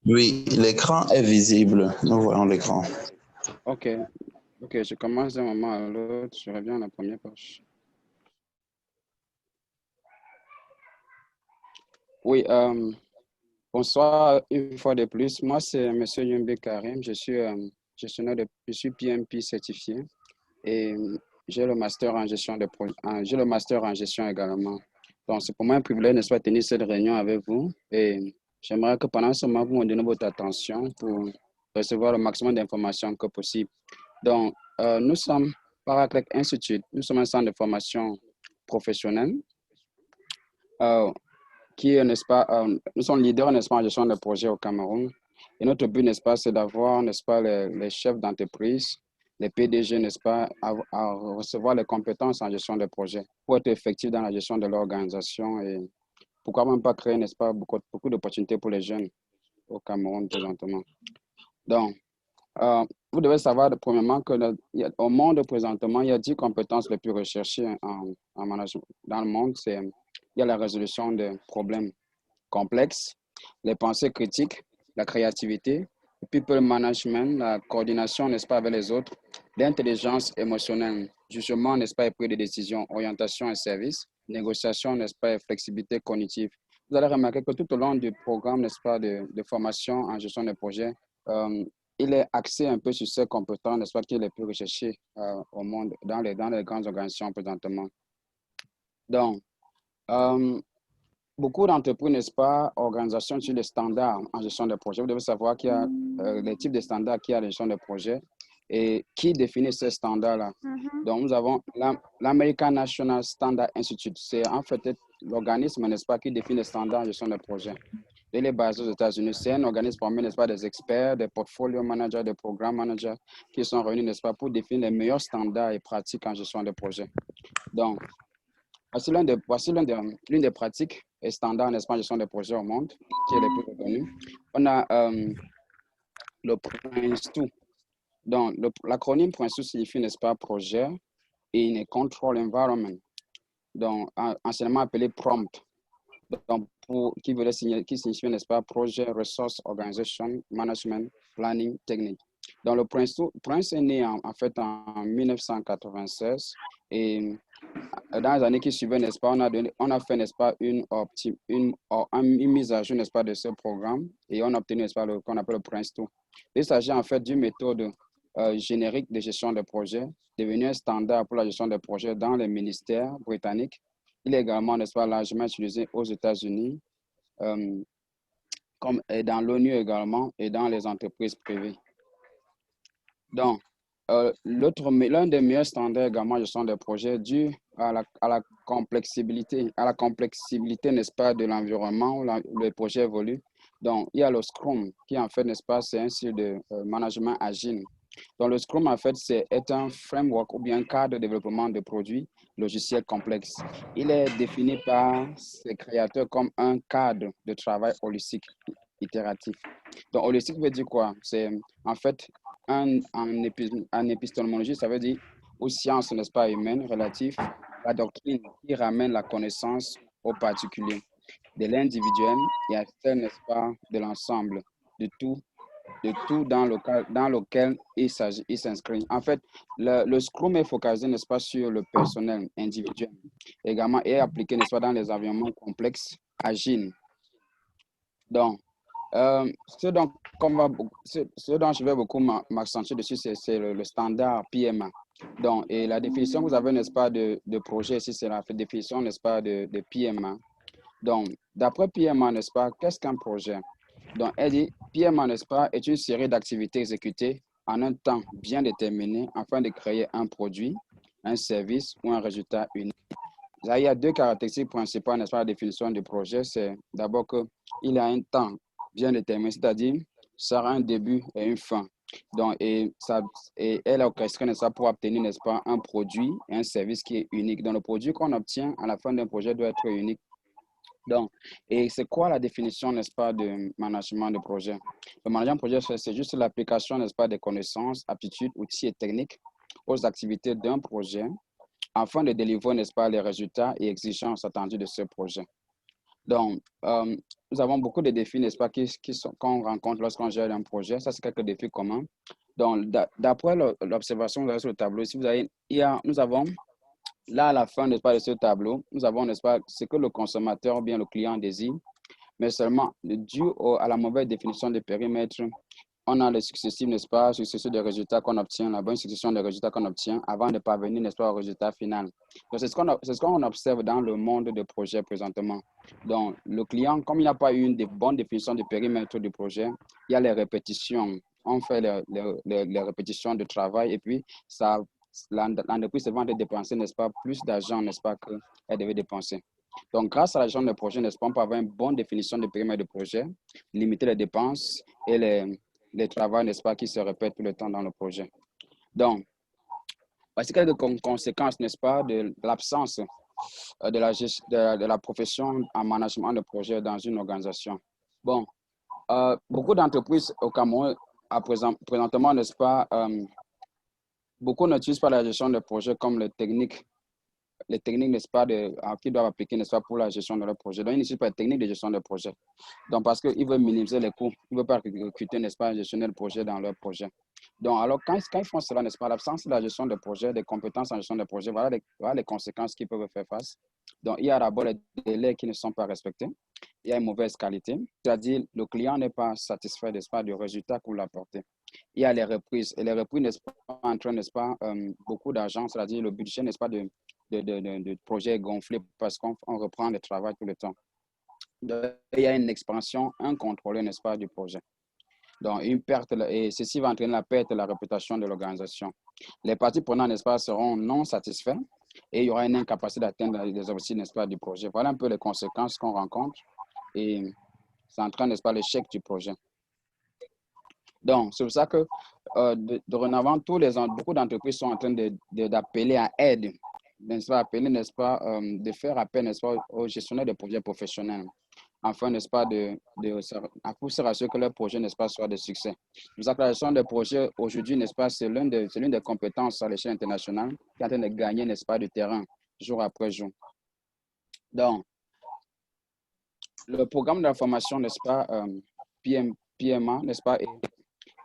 Oui, l'écran est visible. Nous voyons l'écran. Ok, ok, je commence d'un moment à l'autre, je reviens à la première page. Oui, bonsoir une fois de plus. Moi, c'est M. Yumbi Karim. Je suis gestionnaire je suis PMP certifié et j'ai le master en gestion de j'ai le master en gestion également. Donc, c'est pour moi un privilège, n'est-ce pas, de tenir cette réunion avec vous. Et j'aimerais que pendant ce moment, vous me donnez votre attention pour recevoir le maximum d'informations que possible. Donc, nous sommes Paraclec Institute. Nous sommes un centre de formation professionnelle euh, qui est, n'est-ce pas, nous sommes leaders, n'est-ce pas, en gestion de projets au Cameroun. Et notre but, n'est-ce pas, c'est d'avoir, n'est-ce pas, les chefs d'entreprise, les PDG, n'est-ce pas, à recevoir les compétences en gestion de projets pour être effectifs dans la gestion de l'organisation et pourquoi même pas créer, n'est-ce pas, beaucoup d'opportunités pour les jeunes au Cameroun présentement. Donc, vous devez savoir, premièrement, que au monde présentement, il y a 10 compétences les plus recherchées en management dans le monde. Il y a la résolution des problèmes complexes, les pensées critiques, la créativité, le people management, la coordination, n'est-ce pas, avec les autres, l'intelligence émotionnelle, jugement, n'est-ce pas, et prise de décision, orientation et service, négociation, n'est-ce pas, et flexibilité cognitive. Vous allez remarquer que tout au long du programme, n'est-ce pas, de formation en gestion de projet, euh, il est axé un peu sur ces compétences, n'est-ce pas, qui est les plus recherché au monde, dans les grandes organisations présentement. Donc, euh, beaucoup d'entreprises, n'est-ce pas, organisations sur les standards en gestion de projet. Vous devez savoir qu'il y a les types de standards qu'il y a en gestion de projet et qui définit ces standards-là. Donc, nous avons l'American National Standard Institute. C'est en fait l'organisme, n'est-ce pas, qui définit les standards en gestion de projet. Il est basé aux États-Unis. C'est un organisme formé, n'est-ce pas, des experts, des portfolio managers, des programmes managers qui sont réunis, n'est-ce pas, pour définir les meilleurs standards et pratiques en gestion de projet. Donc, voici l'une des pratiques et standards, n'est-ce pas, en gestion de projet au monde, qui est les plus reconnue. On a le PRINCE2. Donc, l'acronyme PRINCE2 signifie, n'est-ce pas, projet in a control environment. Donc, anciennement appelé PROMPT. Donc, qui signifie, n'est-ce pas, projet, resource, organisation, management, planning, technique. Donc, le Prince est né en fait en 1996 et dans les années qui suivaient, n'est-ce pas, on a fait, n'est-ce pas, une mise à jour, n'est-ce pas, de ce programme et on a obtenu, n'est-ce pas, ce qu'on appelle le Prince2. Il s'agit en fait d'une méthode générique de gestion de projet, devenue un standard pour la gestion de projets dans les ministères britanniques. Il est également, n'est-ce pas, largement utilisé aux États-Unis, et dans l'ONU également et dans les entreprises privées. Donc, l'un des meilleurs standards également de gestion de projet dû à la complexibilité, n'est-ce pas, de l'environnement où le projet évolue. Donc, il y a le Scrum qui, en fait, n'est-ce pas, c'est un style de management agile. Donc, le Scrum, en fait, est un framework ou bien un cadre de développement de produits logiciels complexes. Il est défini par ses créateurs comme un cadre de travail holistique, itératif. Donc, holistique veut dire quoi? C'est en fait en épistémologie, ça veut dire aux sciences, n'est-ce pas, humaines, relatives à la doctrine qui ramène la connaissance au particulier, de l'individuel et à celle, n'est-ce pas, de l'ensemble, de tout dans lequel il s'inscrit. En fait, le Scrum est focalisé, n'est-ce pas, sur le personnel individuel, également est appliqué, n'est-ce pas, dans les environnements complexes, agiles. Donc, ce dont je vais beaucoup m'accentuer dessus, c'est le standard PMA. Donc, et la définition que vous avez, n'est-ce pas, de projet ici, c'est la définition, n'est-ce pas, de PMA. Donc, d'après PMA, n'est-ce pas, qu'est-ce qu'un projet? Donc, elle dit, PMA, n'est-ce pas, est une série d'activités exécutées en un temps bien déterminé afin de créer un produit, un service ou un résultat unique. Là, il y a deux caractéristiques principales, n'est-ce pas, la définition du projet. C'est d'abord qu'il a un temps bien déterminé, c'est-à-dire ça aura un début et une fin. Donc, et elle a orchestré, n'est-ce pas, pour obtenir, n'est-ce pas, un produit et un service qui est unique. Donc, le produit qu'on obtient à la fin d'un projet doit être unique. Donc, et c'est quoi la définition, n'est-ce pas, de management de projet? Le management de projet, c'est juste l'application, n'est-ce pas, des connaissances, aptitudes, outils et techniques aux activités d'un projet afin de délivrer, n'est-ce pas, les résultats et exigences attendues de ce projet. Donc, nous avons beaucoup de défis, n'est-ce pas, qu'on rencontre lorsqu'on gère un projet. Ça, c'est quelques défis communs. Donc, d'après l'observation sur le tableau, si vous avez, nous avons, là, à la fin, n'est-ce pas, de ce tableau, nous avons, n'est-ce pas, ce que le consommateur ou bien le client désire, mais seulement dû à la mauvaise définition des périmètres, on a les successifs, n'est-ce pas, successifs des résultats qu'on obtient, la bonne succession des résultats qu'on obtient avant de parvenir, n'est-ce pas, au résultat final. Donc, c'est ce qu'on observe dans le monde des projets présentement. Donc, le client, comme il n'a pas eu une bonne définition du périmètre du projet, il y a les répétitions. On fait les répétitions de travail et puis l'entreprise se vend de dépenser, n'est-ce pas, plus d'argent, n'est-ce pas, qu'elle devait dépenser. Donc, grâce à la gestion de projet, n'est-ce pas, on peut avoir une bonne définition du périmètre de projet, limiter les dépenses et les travaux, n'est-ce pas, qui se répètent tout le temps dans le projet. Donc, voici quelques conséquences, n'est-ce pas, de l'absence de la profession en management de projet dans une organisation. Bon, beaucoup d'entreprises au Cameroun, présentement, n'est-ce pas, beaucoup n'utilisent pas la gestion de projet comme les techniques, n'est-ce pas, qu'ils doivent appliquer, n'est-ce pas, pour la gestion de leur projet. Donc, ils n'utilisent pas les techniques de gestion de projet. Donc, parce qu'ils veulent minimiser les coûts, ils ne veulent pas recruter, n'est-ce pas, un gestionnaire de projet dans leur projet. Donc, alors, quand ils font cela, n'est-ce pas, l'absence de la gestion de projet, des compétences en gestion de projet, voilà les conséquences qu'ils peuvent faire face. Donc, il y a d'abord les délais qui ne sont pas respectés. Il y a une mauvaise qualité, c'est-à-dire le client n'est pas satisfait, n'est-ce pas, du résultat qu'on l'a apporté. Il y a les reprises. Et les reprises, n'est-ce pas, entraînent, n'est-ce pas, beaucoup d'argent, c'est-à-dire le budget, n'est-ce pas, de projet gonflé parce qu'on reprend le travail tout le temps. Donc, il y a une expansion incontrôlée, n'est-ce pas, du projet. Donc, une perte, et ceci va entraîner la perte de la réputation de l'organisation. Les parties prenantes, n'est-ce pas, seront non satisfaits et il y aura une incapacité d'atteindre les objectifs, n'est-ce pas, du projet. Voilà un peu les conséquences qu'on rencontre et ça entraîne, n'est-ce pas, l'échec du projet. Donc, c'est pour ça que dorénavant, beaucoup d'entreprises sont en train d'appeler à aide, n'est-ce pas, n'est-ce pas, de faire appel, n'est-ce pas, aux gestionnaires de projets professionnels, afin, n'est-ce pas, pour se rassurer que leur projet, n'est-ce pas, soit de succès. C'est pour ça que la gestion de projets aujourd'hui, n'est-ce pas, c'est l'une des compétences à l'échelle internationale qui est en train de gagner, n'est-ce pas, du terrain, jour après jour. Donc, le programme d'information, n'est-ce pas, PMA, n'est-ce pas,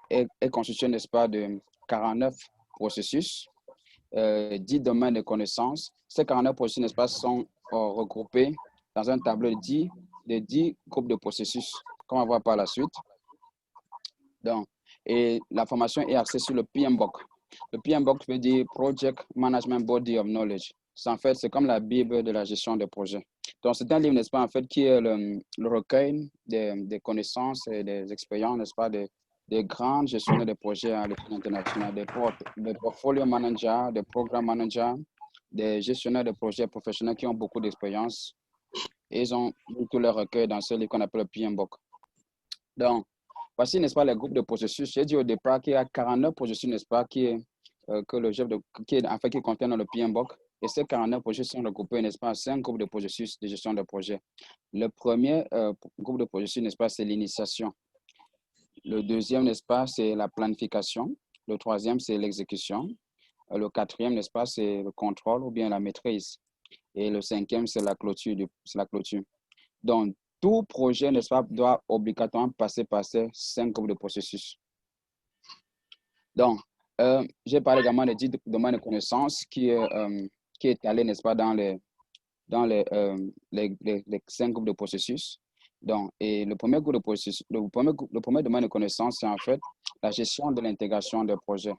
est constitué, n'est-ce pas, de 49 processus, 10 domaines de connaissances. Ces 49 processus, n'est-ce pas, sont regroupés dans un tableau de 10 groupes de processus qu'on va voir par la suite. Donc, et la formation est axée sur le PMBOK. Le PMBOK veut dire Project Management Body of Knowledge. En fait, c'est comme la Bible de la gestion de projet. Donc, c'est un livre, n'est-ce pas, en fait, qui est le recueil des connaissances et des expériences, n'est-ce pas, des grands gestionnaires de projets à l'échelle internationale, des portfolio managers, des programmes managers, des gestionnaires de projets professionnels qui ont beaucoup d'expérience. Et ils ont mis tout leur recueil dans ce livre qu'on appelle le PMBOK. Donc, voici, n'est-ce pas, les groupes de processus. J'ai dit au départ qu'il y a 49 processus, n'est-ce pas, qui contiennent le PMBOK. Et ces 49 processus sont regroupés, n'est-ce pas, en 5 groupes de processus de gestion de projet. Le premier groupe de processus, n'est-ce pas, c'est l'initiation. Le deuxième, n'est-ce pas, c'est la planification. Le troisième, c'est l'exécution. Le quatrième, n'est-ce pas, c'est le contrôle ou bien la maîtrise. Et le cinquième, c'est la clôture. Donc, tout projet, n'est-ce pas, doit obligatoirement passer par ces 5 groupes de processus. Donc, j'ai parlé également des 10 domaines de connaissances qui est étalé, n'est-ce pas, dans les 5 groupes de processus. Donc, et le premier groupe de processus, le premier domaine de connaissances, c'est en fait la gestion de l'intégration des projets.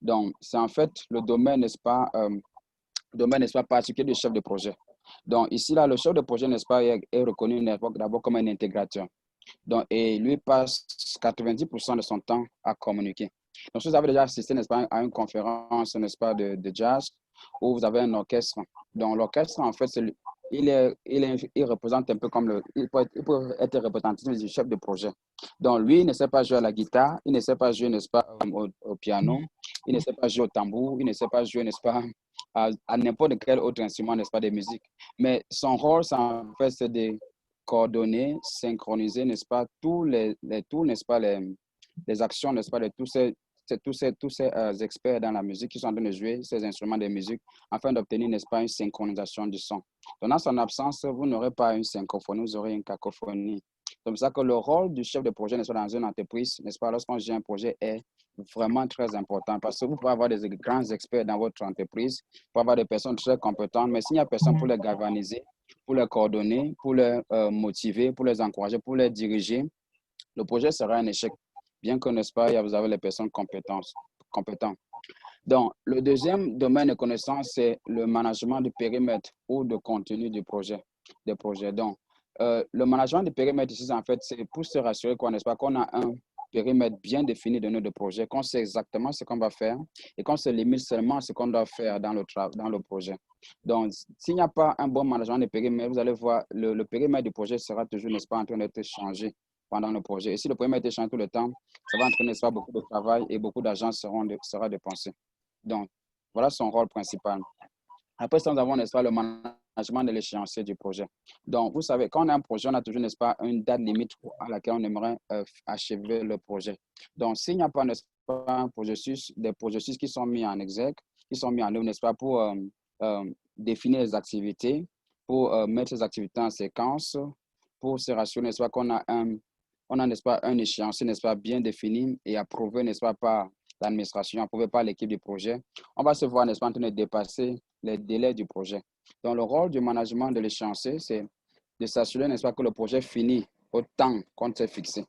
Donc, c'est en fait le domaine, n'est-ce pas, particulier du chef de projet. Donc, ici, là, le chef de projet, n'est-ce pas, est reconnu d'abord comme un intégrateur. Donc, et lui passe 90% de son temps à communiquer. Donc, si vous avez déjà assisté, n'est-ce pas, à une conférence, n'est-ce pas, de jazz, où vous avez un orchestre. Donc, l'orchestre, en fait, il représente un peu comme il peut être représentatif du chef de projet. Donc, lui, il ne sait pas jouer à la guitare, il ne sait pas jouer, n'est-ce pas, au piano, il ne sait pas jouer au tambour, il ne sait pas jouer, n'est-ce pas, à n'importe quel autre instrument, n'est-ce pas, de musique. Mais son rôle, en fait, c'est de coordonner, synchroniser, n'est-ce pas, n'est-ce pas, les actions, n'est-ce pas, de tous ces tous ces experts dans la musique qui sont en train de jouer ces instruments de musique afin d'obtenir, n'est-ce pas, une synchronisation du son. Donc, dans son absence, vous n'aurez pas une syncophonie, vous aurez une cacophonie. Donc, c'est ça que le rôle du chef de projet, n'est-ce pas, dans une entreprise, n'est-ce pas, lorsqu'on gère un projet est vraiment très important parce que vous pouvez avoir des grands experts dans votre entreprise, vous pouvez avoir des personnes très compétentes, mais s'il n'y a personne pour les galvaniser, pour les coordonner, pour les motiver, pour les encourager, pour les diriger, le projet sera un échec. Bien que, n'est-ce pas, vous avez les personnes compétentes. Donc, le deuxième domaine de connaissance, c'est le management du périmètre ou de contenu du projet. Donc, le management du périmètre ici, en fait, c'est pour se rassurer qu'on, n'est-ce pas, qu'on a un périmètre bien défini de notre projet, qu'on sait exactement ce qu'on va faire et qu'on se limite seulement à ce qu'on doit faire dans le projet. Donc, s'il n'y a pas un bon management de périmètre, vous allez voir, le périmètre du projet sera toujours, n'est-ce pas, en train d'être changé pendant le projet. Et si le périmètre est changé tout le temps, ça va entraîner, n'est-ce pas, beaucoup de travail et beaucoup d'argent sera dépensé. Donc, voilà son rôle principal. Après ça, nous avons, n'est-ce pas, le management de l'échéancier du projet. Donc, vous savez, quand on a un projet, on a toujours, n'est-ce pas, une date limite à laquelle on aimerait achever le projet. Donc, s'il n'y a pas, n'est-ce pas, des processus qui sont mis en exergue, qui sont mis en œuvre, n'est-ce pas, pour définir les activités, pour mettre ces activités en séquence, pour se rassurer, n'est-ce pas, qu'on a n'est-ce pas, un échéancier, n'est-ce pas, bien défini et approuvé, n'est-ce pas, par l'administration, approuvé par l'équipe du projet, on va se voir, n'est-ce pas, en train de dépasser les délais du projet. Donc, le rôle du management de l'échéancier, c'est de s'assurer, n'est-ce pas, que le projet finit au temps qu'on s'est fixé.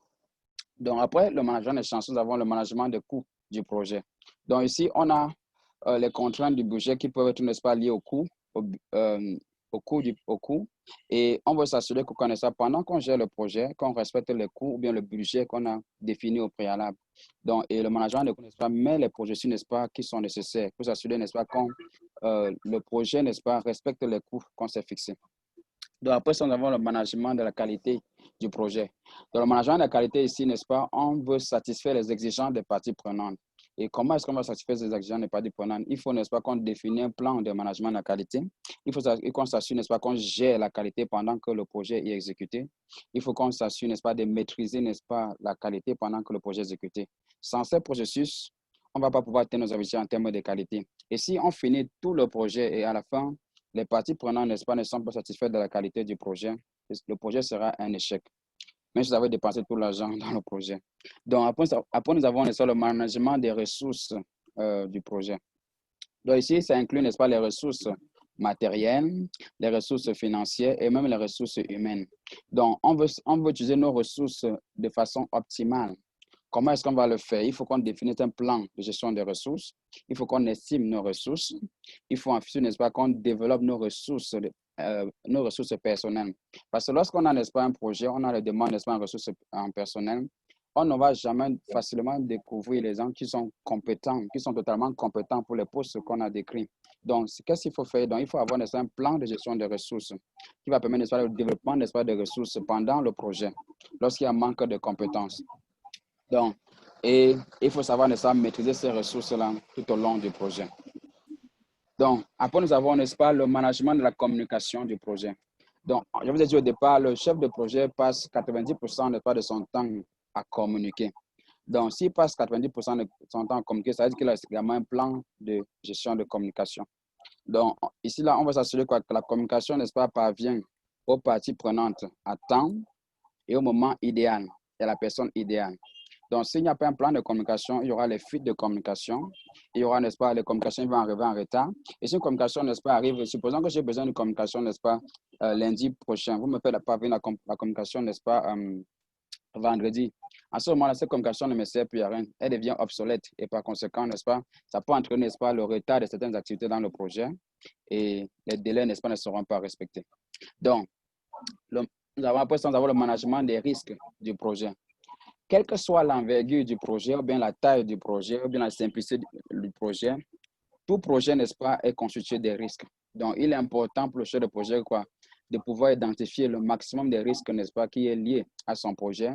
Donc, après le management de l'échéancier, nous avons le management des coûts du projet. Donc, ici, on a les contraintes du budget qui peuvent être, n'est-ce pas, liées au coût, au coût. Et on veut s'assurer qu'on connaît ça pendant qu'on gère le projet, qu'on respecte les coûts ou bien le budget qu'on a défini au préalable. Donc, et le management ne connaît pas, mais les processus, n'est-ce pas, qui sont nécessaires pour s'assurer, n'est-ce pas, qu'on le projet, n'est-ce pas, respecte les coûts qu'on s'est fixés. Donc, après ça, nous avons le management de la qualité du projet. Dans le management de la qualité ici, n'est-ce pas, on veut satisfaire les exigences des parties prenantes. Et comment est-ce qu'on va satisfaire ces exigences des parties prenantes? Il faut, n'est-ce pas, qu'on définisse un plan de management de la qualité. Il faut qu'on s'assure, n'est-ce pas, qu'on gère la qualité pendant que le projet est exécuté. Il faut qu'on s'assure, n'est-ce pas, de maîtriser, n'est-ce pas, la qualité pendant que le projet est exécuté. Sans ces processus, on ne va pas pouvoir atteindre nos objectifs en termes de qualité. Et si on finit tout le projet et à la fin, les parties prenantes, n'est-ce pas, ne sont pas satisfaites de la qualité du projet, le projet sera un échec. Même si vous avez dépensé tout l'argent dans le projet. Donc, après nous avons, n'est-ce pas, le management des ressources du projet. Donc, ici, ça inclut, n'est-ce pas, les ressources matérielles, les ressources financières et même les ressources humaines. Donc, on veut utiliser nos ressources de façon optimale. Comment est-ce qu'on va le faire? Il faut qu'on définisse un plan de gestion des ressources. Il faut qu'on estime nos ressources. Il faut ensuite, n'est-ce pas, qu'on développe nos ressources personnelles. Parce que lorsqu'on a, n'est-ce pas, un projet, on a les demandes, n'est-ce pas, en ressources en personnel, on ne va jamais facilement découvrir les gens qui sont compétents, qui sont totalement compétents pour les postes qu'on a décrits. Donc, qu'est-ce qu'il faut faire? Donc, il faut avoir, n'est-ce pas, un plan de gestion des ressources qui va permettre, n'est-ce pas, le développement, n'est-ce pas, des ressources pendant le projet, lorsqu'il y a un manque de compétences. Donc, et il faut savoir, n'est-ce pas, maîtriser ces ressources-là tout au long du projet. Donc, après, nous avons, n'est-ce pas, le management de la communication du projet. Donc, je vous ai dit au départ, le chef de projet passe 90%, n'est-ce pas, de son temps à communiquer. Donc, s'il passe 90% de son temps à communiquer, ça veut dire qu'il a également un plan de gestion de communication. Donc, ici, là, on va s'assurer que la communication, n'est-ce pas, parvient aux parties prenantes à temps et au moment idéal, et à la personne idéale. Donc, s'il n'y a pas un plan de communication, il y aura les fuites de communication. Il y aura, n'est-ce pas, les communications vont arriver en retard. Et si une communication, n'est-ce pas, arrive, supposons que j'ai besoin de communication, n'est-ce pas, lundi prochain, vous me faites parvenir la communication, n'est-ce pas, vendredi. En ce moment-là, cette communication ne me sert plus à rien. Elle devient obsolète. Et par conséquent, n'est-ce pas, ça peut entraîner, n'est-ce pas, le retard de certaines activités dans le projet. Et les délais, n'est-ce pas, ne seront pas respectés. Donc, nous avons le management des risques du projet. Quelle que soit l'envergure du projet, ou bien la taille du projet, ou bien la simplicité du projet, tout projet, n'est-ce pas, est constitué des risques. Donc, il est important pour le chef de projet, quoi, de pouvoir identifier le maximum des risques, n'est-ce pas, qui est lié à son projet,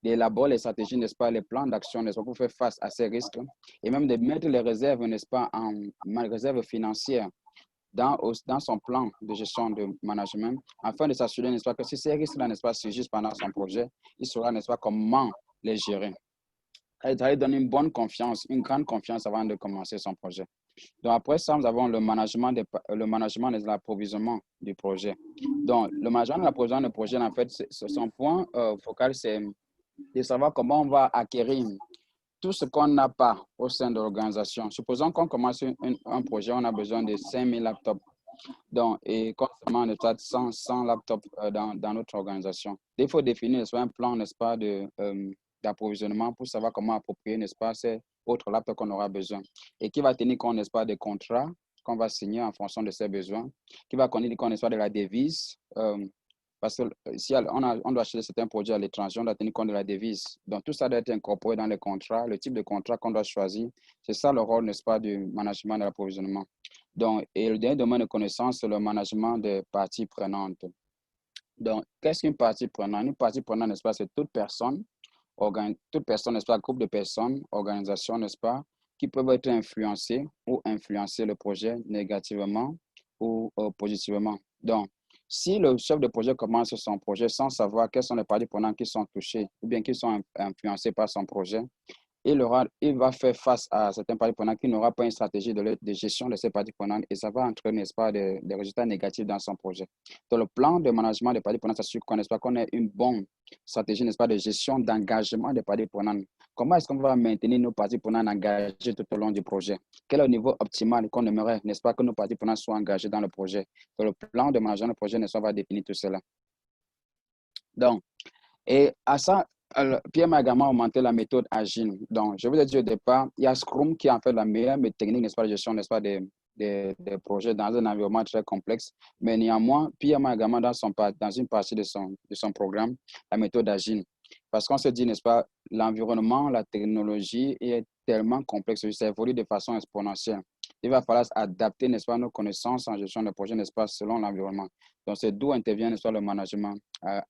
d'élaborer les stratégies, n'est-ce pas, les plans d'action, n'est-ce pas, pour faire face à ces risques, et même de mettre les réserves, n'est-ce pas, en réserve financière dans son plan de gestion de management, afin de s'assurer, n'est-ce pas, que si ces risques-là, n'est-ce pas, surgissent pendant son projet, il saura, n'est-ce pas, comment les gérer. Ça lui donne une bonne confiance, une grande confiance avant de commencer son projet. Donc, après ça, nous avons le management de l'approvisionnement du projet. Donc, le management de l'approvisionnement du projet, en fait, son point focal, c'est de savoir comment on va acquérir tout ce qu'on n'a pas au sein de l'organisation. Supposons qu'on commence un projet, on a besoin de 5000 laptops. Donc, et constamment, on est 100 laptops dans notre organisation. Il faut définir un plan, n'est-ce pas, d'approvisionnement pour savoir comment approprier, n'est-ce pas, ces autres laptops qu'on aura besoin. Et qui va tenir compte, n'est-ce pas, des contrats qu'on va signer en fonction de ses besoins, qui va tenir compte, n'est-ce pas, de la devise. Parce que si on doit acheter certains produits à l'étranger, on doit tenir compte de la devise. Donc, tout ça doit être incorporé dans les contrats, le type de contrat qu'on doit choisir. C'est ça le rôle, n'est-ce pas, du management de l'approvisionnement. Donc, et le dernier domaine de connaissance, c'est le management des parties prenantes. Donc, qu'est-ce qu'une partie prenante? Une partie prenante, n'est-ce pas, c'est toute personne, n'est-ce pas, groupe de personnes, organisation, n'est-ce pas, qui peuvent être influencées ou influencer le projet négativement ou positivement. Donc, si le chef de projet commence son projet sans savoir quelles sont les parties prenantes qui sont touchées ou bien qui sont influencées par son projet, il va faire face à certains parties prenantes qui n'aura pas une stratégie de gestion de ces parties prenantes et ça va entraîner, n'est-ce pas, des résultats négatifs dans son projet. Donc, le plan de management des parties prenantes s'assure qu'on ait une bonne stratégie, n'est-ce pas, de gestion d'engagement des parties prenantes. Comment est-ce qu'on va maintenir nos parties prenantes engagées tout au long du projet? Quel est le niveau optimal qu'on aimerait, n'est-ce pas, que nos parties prenantes soient engagées dans le projet? Donc, le plan de management du projet, n'est-ce pas, va définir tout cela. Donc, et à ça, Pierre m'a également augmenté la méthode agile. Donc, je vous ai dit au départ, il y a Scrum qui est en fait la meilleure technique, n'est-ce pas, de gestion, n'est-ce pas, des projets dans un environnement très complexe. Mais néanmoins, Pierre m'a également dans une partie de son programme, la méthode agile. Parce qu'on se dit, n'est-ce pas, l'environnement, la technologie est tellement complexe, ça évolue de façon exponentielle. Il va falloir adapter, n'est-ce pas, nos connaissances en gestion de projet, n'est-ce pas, selon l'environnement. Donc, c'est d'où intervient, n'est-ce pas, le management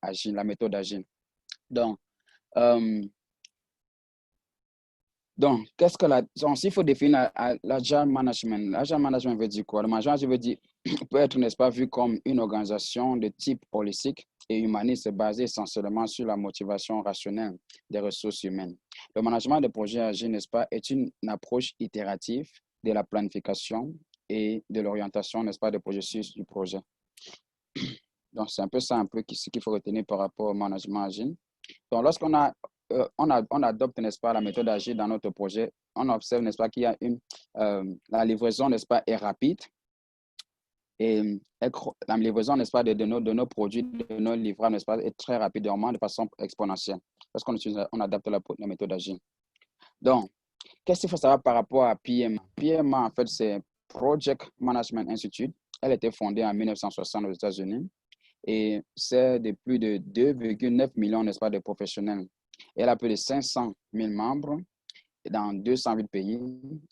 agile, la méthode agile. Donc, qu'est-ce que s'il faut définir l'agile management, l'agile management veut dire quoi? Le management veut dire, peut être, n'est-ce pas, vu comme une organisation de type holistique et humaniste basée essentiellement sur la motivation rationnelle des ressources humaines. Le management de projet agile, n'est-ce pas, est une approche itérative de la planification et de l'orientation, n'est-ce pas, des processus du projet. Donc, c'est un peu ça, ce qu'il faut retenir par rapport au management agile. Donc, lorsqu'on on adopte, n'est-ce pas, la méthode agile dans notre projet, on observe, n'est-ce pas, qu'il y a la livraison, n'est-ce pas, est rapide. Et la livraison, n'est-ce pas, de nos produits, de nos livrables, n'est-ce pas, est très rapidement, de façon exponentielle. Parce on adapte la méthode agile. Donc, qu'est-ce qu'il faut savoir par rapport à PMA? PMA, en fait, c'est Project Management Institute. Elle a été fondée en 1960 aux États-Unis. Et c'est de plus de 2,9 millions, n'est-ce pas, de professionnels. Elle a plus de 500 000 membres dans 208 pays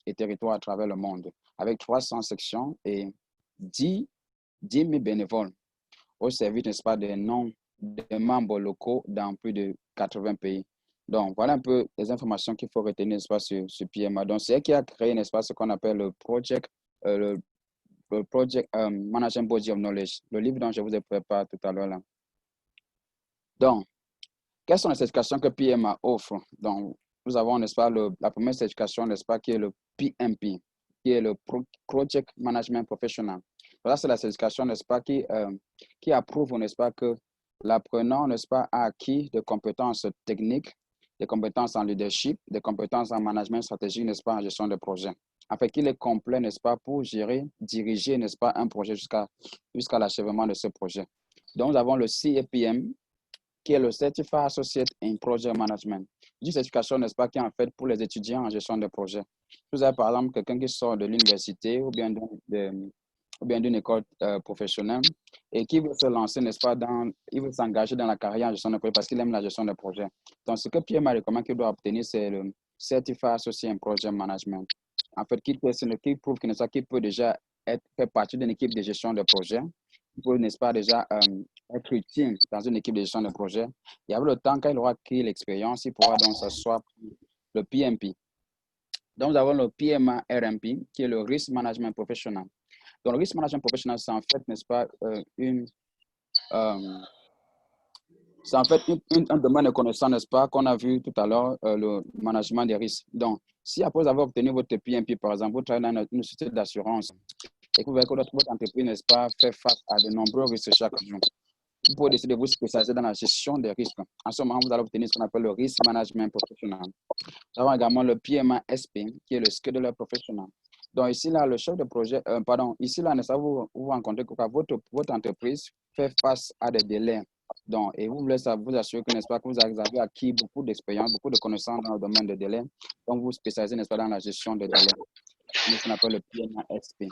et territoires à travers le monde, avec 300 sections et 10 000 bénévoles au service, n'est-ce pas, des membres locaux dans plus de 80 pays. Donc, voilà un peu les informations qu'il faut retenir, n'est-ce pas, sur PMA. Donc, c'est elle qui a créé, n'est-ce pas, ce qu'on appelle le Project Management Body of Knowledge, le livre dont je vous ai préparé tout à l'heure là. Donc, quelles sont les certifications que PMA offre? Donc, nous avons, n'est-ce pas, la première certification, n'est-ce pas, qui est le PMP, qui est le Project Management Professional. Voilà, c'est la certification, n'est-ce pas, qui approuve, n'est-ce pas, que l'apprenant, n'est-ce pas, a acquis des compétences techniques, des compétences en leadership, des compétences en management stratégique, n'est-ce pas, en gestion de projet. En fait, qu'il est complet, n'est-ce pas, pour diriger, n'est-ce pas, un projet jusqu'à l'achèvement de ce projet. Donc, nous avons le CAPM, qui est le Certified Associate in Project Management. Une certification, n'est-ce pas, qui est en fait pour les étudiants en gestion de projet. Vous avez par exemple quelqu'un qui sort de l'université ou bien d'une école professionnelle et qui veut se lancer, n'est-ce pas, il veut s'engager dans la carrière en gestion de projet parce qu'il aime la gestion de projet. Donc, ce que Pierre m'a recommandé qu'il doit obtenir, c'est le Certified Associate in Project Management. En fait, qui prouve qu'il peut déjà faire partie d'une équipe de gestion de projet. Il peut, n'est-ce pas, déjà être utile dans une équipe de gestion de projet. Et avec le temps, quand il aura acquis l'expérience, il pourra donc s'asseoir le PMP. Donc, nous avons le PMA-RMP, qui est le Risk Management Professional. Donc, le Risk Management Professional, c'est en fait, n'est-ce pas, C'est en fait un domaine de connaissance, n'est-ce pas, qu'on a vu tout à l'heure, le management des risques. Donc, si après avoir obtenu votre PMP, par exemple, vous travaillez dans une société d'assurance et que vous voyez que votre entreprise, n'est-ce pas, fait face à de nombreux risques chaque jour, vous pouvez décider de vous spécialiser dans la gestion des risques. En ce moment, vous allez obtenir ce qu'on appelle le Risk Management Professional. Nous avons également le PMA-SP, qui est le Scheduler Professional. Donc, ici, là, le chef de projet, ici, là, vous rencontrez que votre entreprise fait face à des délais. Donc, et vous voulez vous assurer que, n'est-ce pas, que vous avez acquis beaucoup d'expérience, beaucoup de connaissances dans le domaine des délais. Donc, vous spécialisez, n'est-ce pas, dans la gestion des délais. C'est ce qu'on appelle le PMA-SP.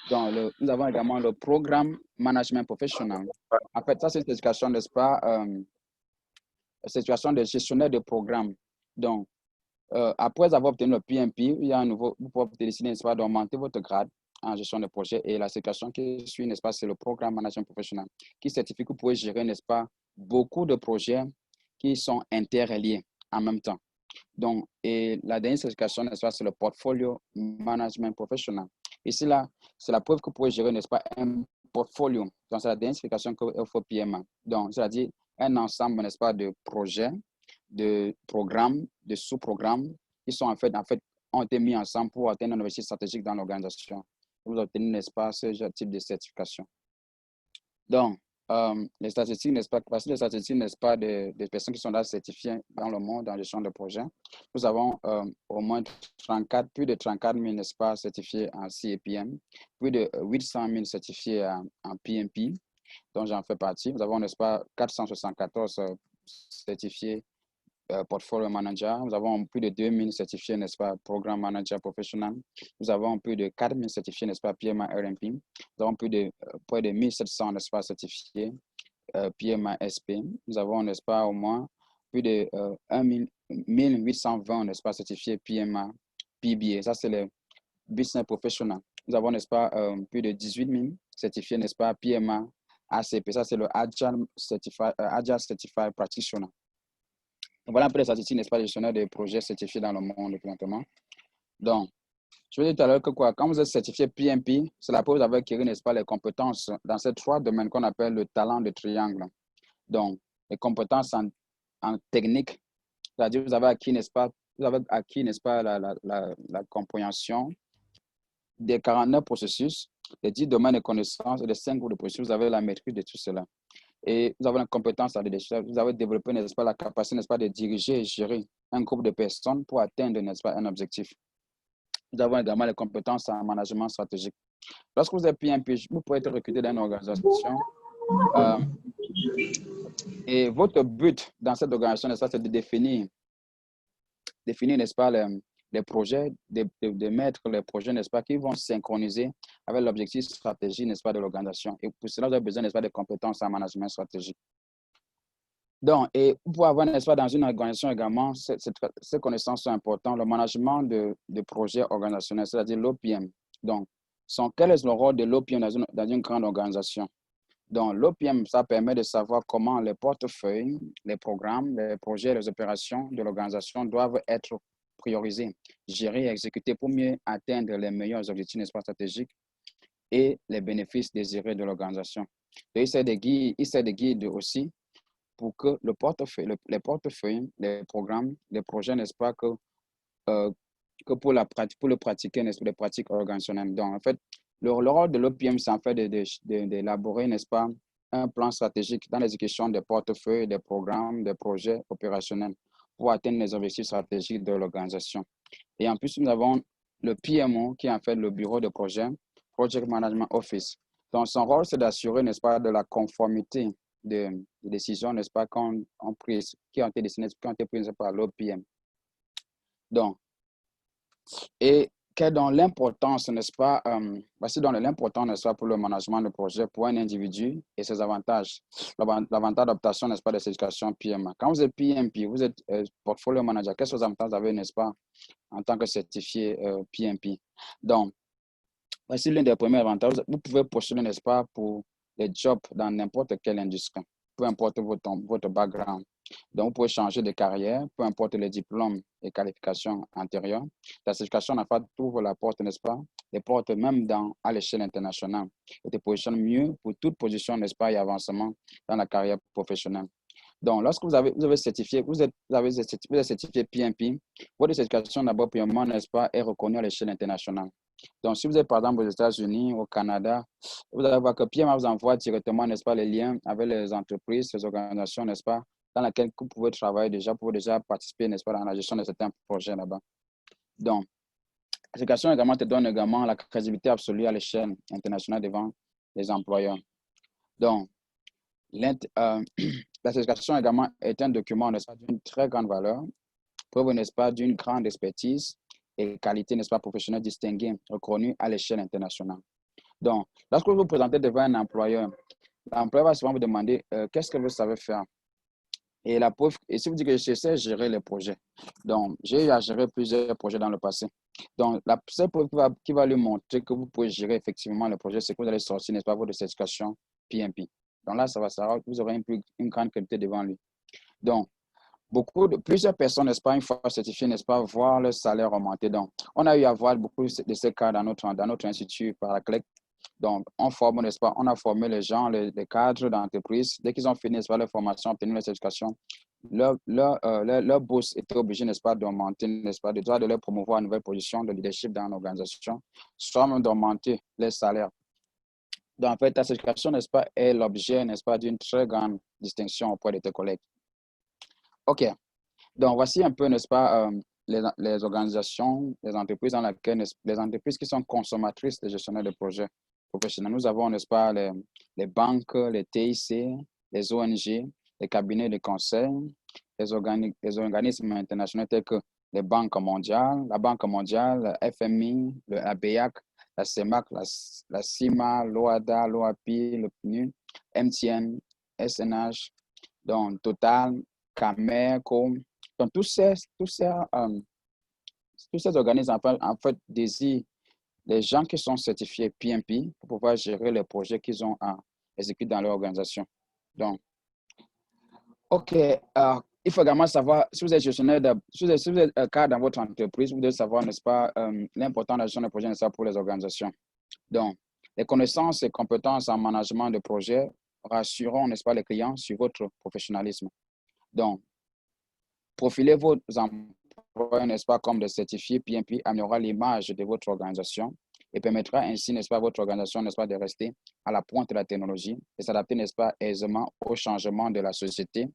Donc, nous avons également le Programme Management Professional. En fait, ça, c'est une certification, n'est-ce pas, certification de gestionnaire de programme. Donc, après avoir obtenu le PMP, il y a un nouveau, vous pouvez décider, n'est-ce pas, d'augmenter votre grade en gestion de projet. Et la certification qui suit, n'est-ce pas, c'est le Programme Management Professional, qui certifie que vous pouvez gérer, n'est-ce pas, beaucoup de projets qui sont interreliés en même temps. Donc, et la dernière certification, n'est-ce pas, c'est le Portfolio Management Professional. Ici, là, c'est la preuve que vous pouvez gérer, n'est-ce pas, un portfolio. Donc, c'est la dernière certification qu'il faut PMA. Donc, c'est-à-dire un ensemble, n'est-ce pas, de projets, de programmes, de sous-programmes qui sont en fait, ont été mis ensemble pour atteindre un objectif stratégique dans l'organisation. Vous obtenez, n'est-ce pas, ce type de certification. Donc, les statistiques, n'est-ce pas, parce que les statistiques, n'est-ce pas, des personnes qui sont là certifiées dans le monde en gestion de projet, nous avons au moins plus de 34 000, n'est-ce pas, certifiés en CAPM, plus de 800 000 certifiés en PMP, dont j'en fais partie. Nous avons, n'est-ce pas, 474 certifiés portfolio manager. Nous avons plus de 2000 certifiés, n'est-ce pas, programme manager professionnel. Nous avons plus de 4000 certifiés, n'est-ce pas, PMA RMP. Nous avons près de 1700, n'est-ce pas, certifiés PMA SP. Nous avons, n'est-ce pas, au moins plus de 1820, n'est-ce pas, certifiés PMA PBA. Ça, c'est le business professionnel. Nous avons, n'est-ce pas, plus de 18 000 certifiés, n'est-ce pas, PMA ACP. Ça, c'est le Agile Certified Practitioner. Voilà un peu les statistiques, n'est-ce pas, gestionnaire des projets certifiés dans le monde présentement. Donc, je vous dis tout à l'heure que quand vous êtes certifié PMP, c'est la preuve que vous avez acquis, n'est-ce pas, les compétences dans ces 3 domaines qu'on appelle le talent de triangle. Donc, les compétences en technique, c'est-à-dire vous avez acquis, n'est-ce pas, la compréhension des 49 processus, des 10 domaines de connaissances et des 5 groupes de processus. Vous avez la maîtrise de tout cela. Et vous avez la compétence à leadership, vous avez développé, n'est-ce pas, la capacité, n'est-ce pas, de diriger et gérer un groupe de personnes pour atteindre, n'est-ce pas, un objectif. Nous avons également les compétences en management stratégique. Lorsque vous êtes PMP, vous pouvez être recruté dans une organisation et votre but dans cette organisation, n'est-ce pas, c'est de définir, n'est-ce pas, les projets, de mettre les projets, n'est-ce pas, qui vont synchroniser avec l'objectif stratégique, n'est-ce pas, de l'organisation. Et pour cela, vous avez besoin, n'est-ce pas, de compétences en management stratégique. Donc, et pour avoir, n'est-ce pas, dans une organisation également, ces connaissances sont importantes. Le management de projets organisationnels, c'est-à-dire l'OPM. Donc, quel est le rôle de l'OPM dans une grande organisation? Donc, l'OPM, ça permet de savoir comment les portefeuilles, les programmes, les projets, les opérations de l'organisation doivent être priorisés, gérés et exécutés pour mieux atteindre les meilleurs objectifs, n'est-ce pas, stratégiques et les bénéfices désirés de l'organisation. Il sert de guide aussi pour que les portefeuilles, les programmes, les projets, n'est-ce pas, que pour le pratiquer, n'est-ce pas, les pratiques organisationnelles. Donc, en fait, le rôle de l'OPM, c'est en fait d'élaborer, n'est-ce pas, un plan stratégique dans l'exécution des portefeuilles, des programmes, des projets opérationnels pour atteindre les objectifs stratégiques de l'organisation. Et en plus, nous avons le PMO, qui est en fait le bureau de projet, Project Management Office. Donc, son rôle, c'est d'assurer, n'est-ce pas, de la conformité des décisions, n'est-ce pas, qui ont été prises par l'OPM. Donc, et quelle est l'importance, n'est-ce pas, voici donc l'importance, n'est-ce pas, pour le management de projet pour un individu et ses avantages. L'avantage d'adaptation, n'est-ce pas, de cette éducation PMA. Quand vous êtes PMP, vous êtes portfolio manager, quels sont les avantages vous avez, n'est-ce pas, en tant que certifié PMP? Donc, voici l'un des premiers avantages. Vous pouvez postuler, n'est-ce pas, pour les jobs dans n'importe quelle industrie, peu importe votre background. Donc, vous pouvez changer de carrière, peu importe les diplômes et qualifications antérieures. La certification en fait ouvre la porte, n'est-ce pas, les portes même à l'échelle internationale et te positionne mieux pour toute position, n'est-ce pas, et avancement dans la carrière professionnelle. Donc, lorsque vous avez certifié, vous êtes certifié PMP, votre certification d'abord, premièrement, n'est-ce pas, est reconnue à l'échelle internationale. Donc, si vous êtes par exemple aux États-Unis, au Canada, vous allez voir que PMA vous envoie directement, n'est-ce pas, les liens avec les entreprises, les organisations, n'est-ce pas, dans lesquelles vous pouvez travailler déjà, pour déjà participer, n'est-ce pas, dans la gestion de certains projets là-bas. Donc, la certification également te donne également la crédibilité absolue à l'échelle internationale devant les employeurs. Donc, la certification également est un document, n'est-ce pas, d'une très grande valeur, preuve, n'est-ce pas, d'une grande expertise et qualité, n'est-ce pas, professionnelle distinguée, reconnue à l'échelle internationale. Donc, lorsque vous vous présentez devant un employeur, l'employeur va souvent vous demander qu'est-ce que vous savez faire. Et la preuve, et si vous dites que je sais gérer les projets. Donc, j'ai eu à gérer plusieurs projets dans le passé. Donc, la seule preuve qui va lui montrer que vous pouvez gérer effectivement le projet, c'est que vous allez sortir, n'est-ce pas, votre certification PMP. Donc là, ça va savoir que vous aurez une grande qualité devant lui. Donc, plusieurs personnes, n'est-ce pas, une fois certifiées, n'est-ce pas, voir leur salaire augmenter. Donc, on a eu à voir beaucoup de ces cas dans notre institut par la CLEC. Donc, on forme, n'est-ce pas, on a formé les gens, les cadres d'entreprise. Dès qu'ils ont fini, n'est-ce pas, leur formation, obtenu leur certification, leur boss était obligé, n'est-ce pas, d'augmenter, n'est-ce pas, de leur promouvoir une nouvelle position de leadership dans l'organisation, soit même d'augmenter les salaires. Donc, en fait, ta certification, n'est-ce pas, est l'objet, n'est-ce pas, d'une très grande distinction auprès de tes collègues. OK. Donc, voici un peu, n'est-ce pas, les organisations, les entreprises dans lesquelles, les entreprises qui sont consommatrices des gestionnaires de projets professionnels. Nous avons, n'est-ce pas, les banques, les TIC, les ONG, les cabinets de conseil, les organismes internationaux tels que la Banque mondiale, le FMI, la BEAC, la CEMAC, la CIMA, l'OADA, l'OAPI, le PNU, MTN, SNH, donc Total, Cameco. Donc, tous ces organismes, en fait, désirent les gens qui sont certifiés PMP pour pouvoir gérer les projets qu'ils ont à exécuter dans leur organisation. Donc, OK. Il faut également savoir, si vous êtes gestionnaire, si vous êtes cadre dans votre entreprise, vous devez savoir, n'est-ce pas, l'importance de la gestion de projet, n'est-ce pas, pour les organisations. Donc, les connaissances et compétences en management de projet rassureront, n'est-ce pas, les clients sur votre professionnalisme. Donc, profiler vos employés, n'est-ce pas, comme des certifiés PMP améliorera l'image de votre organisation et permettra ainsi, n'est-ce pas, à votre organisation, n'est-ce pas, de rester à la pointe de la technologie et s'adapter, n'est-ce pas, aisément aux changements de la société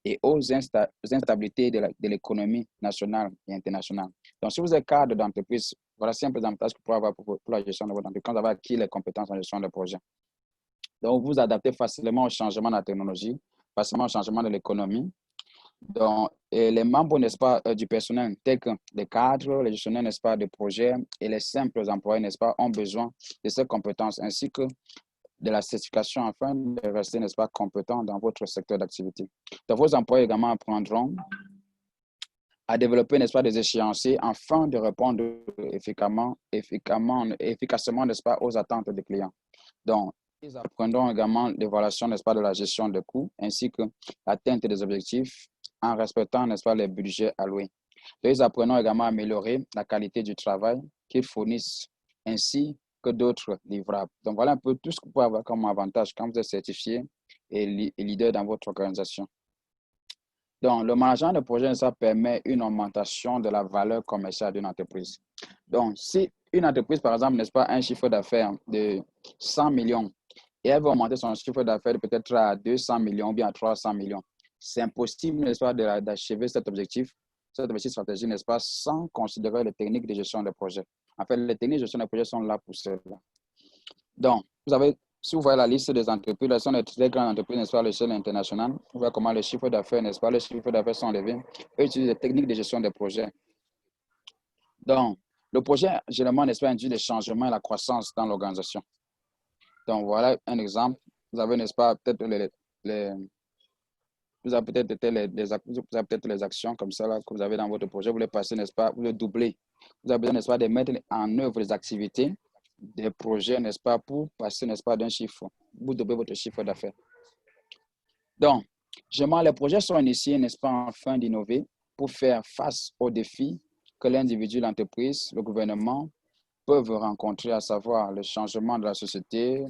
et aux instabilités de l'économie nationale et internationale. Donc, si vous êtes cadre d'entreprise, voilà simple avantages que vous pouvez avoir pour la gestion de votre entreprise quand vous avez acquis les compétences en gestion de projet. Donc, vous vous adaptez facilement aux changements de la technologie, facilement au changement de l'économie. Donc, les membres, n'est-ce pas, du personnel, tels que les cadres, les gestionnaires, n'est-ce pas, de projets et les simples employés, n'est-ce pas, ont besoin de ces compétences ainsi que de la certification afin de rester, n'est-ce pas, compétent dans votre secteur d'activité. Donc, vos employés également apprendront à développer, n'est-ce pas, des échéanciers afin de répondre efficacement, n'est-ce pas, aux attentes des clients. Donc, ils apprendront également l'évaluation, n'est-ce pas, de la gestion des coûts ainsi que l'atteinte des objectifs en respectant, n'est-ce pas, les budgets alloués. Donc, ils apprendront également à améliorer la qualité du travail qu'ils fournissent ainsi que d'autres livrables. Donc, voilà un peu tout ce que vous pouvez avoir comme avantage quand vous êtes certifié et leader dans votre organisation. Donc, le management de projet, ça permet une augmentation de la valeur commerciale d'une entreprise. Donc, si une entreprise, par exemple, n'est-ce pas, un chiffre d'affaires de 100 millions et elle veut augmenter son chiffre d'affaires peut-être à 200 millions ou bien à 300 millions, c'est impossible, n'est-ce pas, d'achever cet objectif stratégique, n'est-ce pas, sans considérer les techniques de gestion de projet. En fait, les techniques de gestion de projet sont là pour cela. Donc, si vous voyez la liste des entreprises, ce sont des très grandes entreprises, n'est-ce pas, à l'échelle internationale. Vous voyez comment les chiffres d'affaires, n'est-ce pas, les chiffres d'affaires sont élevés. Eux utilisent des techniques de gestion de projet. Donc, le projet, généralement, n'est-ce pas, induit des changements et la croissance dans l'organisation. Donc, voilà un exemple. Vous avez, n'est-ce pas, peut-être vous avez peut-être les actions comme ça là, que vous avez dans votre projet. Vous voulez passer, n'est-ce pas, vous voulez doubler. Vous avez besoin, n'est-ce pas, de mettre en œuvre les activités des projets, n'est-ce pas, pour passer, n'est-ce pas, d'un chiffre, vous doubler votre chiffre d'affaires. Donc, généralement, les projets sont initiés, n'est-ce pas, afin d'innover pour faire face aux défis que l'individu, l'entreprise, le gouvernement peuvent rencontrer, à savoir le changement de la société,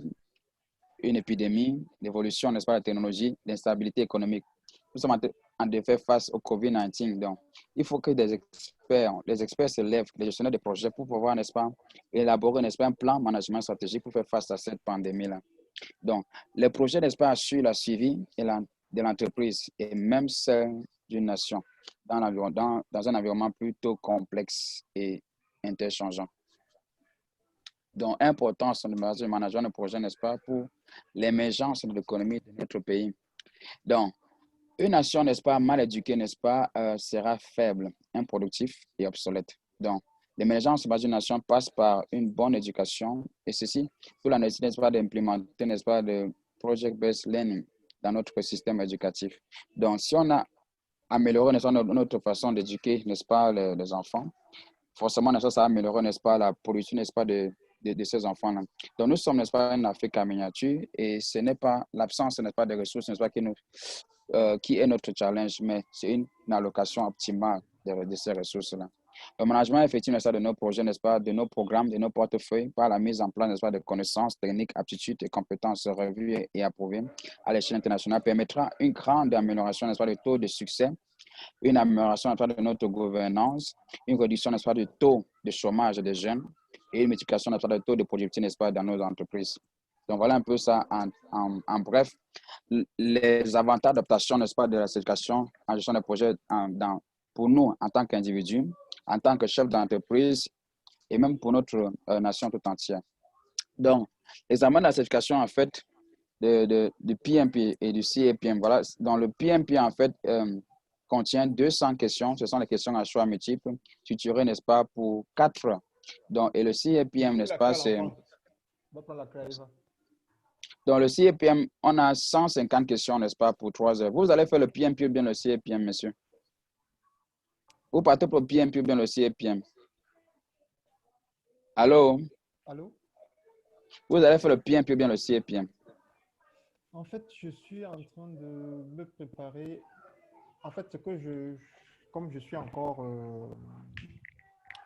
une épidémie, l'évolution, n'est-ce pas, de la technologie, l'instabilité économique. nous sommes en train de faire face au COVID-19. Donc, il faut que les experts se lèvent, les gestionnaires de projets, pour pouvoir, n'est-ce pas, élaborer, n'est-ce pas, un plan management stratégique pour faire face à cette pandémie-là. Donc, les projets, n'est-ce pas, assurent la suivi de l'entreprise et même celle d'une nation dans un environnement plutôt complexe et interchangeant. Donc, importance du management de projet, n'est-ce pas, pour l'émergence de l'économie de notre pays. Donc, une nation, n'est-ce pas, mal éduquée, n'est-ce pas, sera faible, improductif et obsolète. Donc, l'émergence d'une nation passe par une bonne éducation et ceci pour la nécessité, n'est-ce pas, d'implémenter, n'est-ce pas, de project-based learning dans notre système éducatif. Donc, si on a amélioré, n'est-ce pas, notre façon d'éduquer, n'est-ce pas, les enfants, forcément, n'est-ce pas, ça améliore, n'est-ce pas, la production, n'est-ce pas, de ces enfants-là. Donc, nous sommes, n'est-ce pas, une Afrique en miniature et ce n'est pas l'absence, n'est-ce pas, de ressources, n'est-ce pas, qui est notre challenge, mais c'est une allocation optimale de ces ressources-là. Le management effectif, n'est-ce pas, de nos projets, n'est-ce pas, de nos programmes, de nos portefeuilles, par la mise en place, n'est-ce pas, de connaissances techniques, aptitudes et compétences revues et approuvées à l'échelle internationale permettra une grande amélioration, n'est-ce pas, du taux de succès, une amélioration de notre gouvernance, une réduction, n'est-ce pas, du taux de chômage des jeunes et une multiplication, n'est-ce pas, du taux de productivité, n'est-ce pas, dans nos entreprises. Donc, voilà un peu ça en bref. Les avantages d'adaptation, n'est-ce pas, de la certification en gestion de projet pour nous en tant qu'individus, en tant que chef d'entreprise et même pour notre nation tout entière. Donc, l'examen de la certification, en fait, du PMP et du CAPM, voilà. Dans le PMP, en fait, contient 200 questions. Ce sont les questions à choix multiples, structurées, n'est-ce pas, pour 4 heures. Donc, et le CAPM, n'est-ce pas, c'est... Dans le CAPM, on a 150 questions, n'est-ce pas, pour 3 heures. Vous allez faire le PMP ou bien le CAPM, monsieur? Vous partez pour le PMP ou bien le CAPM? Allô? Allô? Vous allez faire le PMP ou bien le CAPM? En fait, je suis en train de me préparer. En fait, comme je suis encore,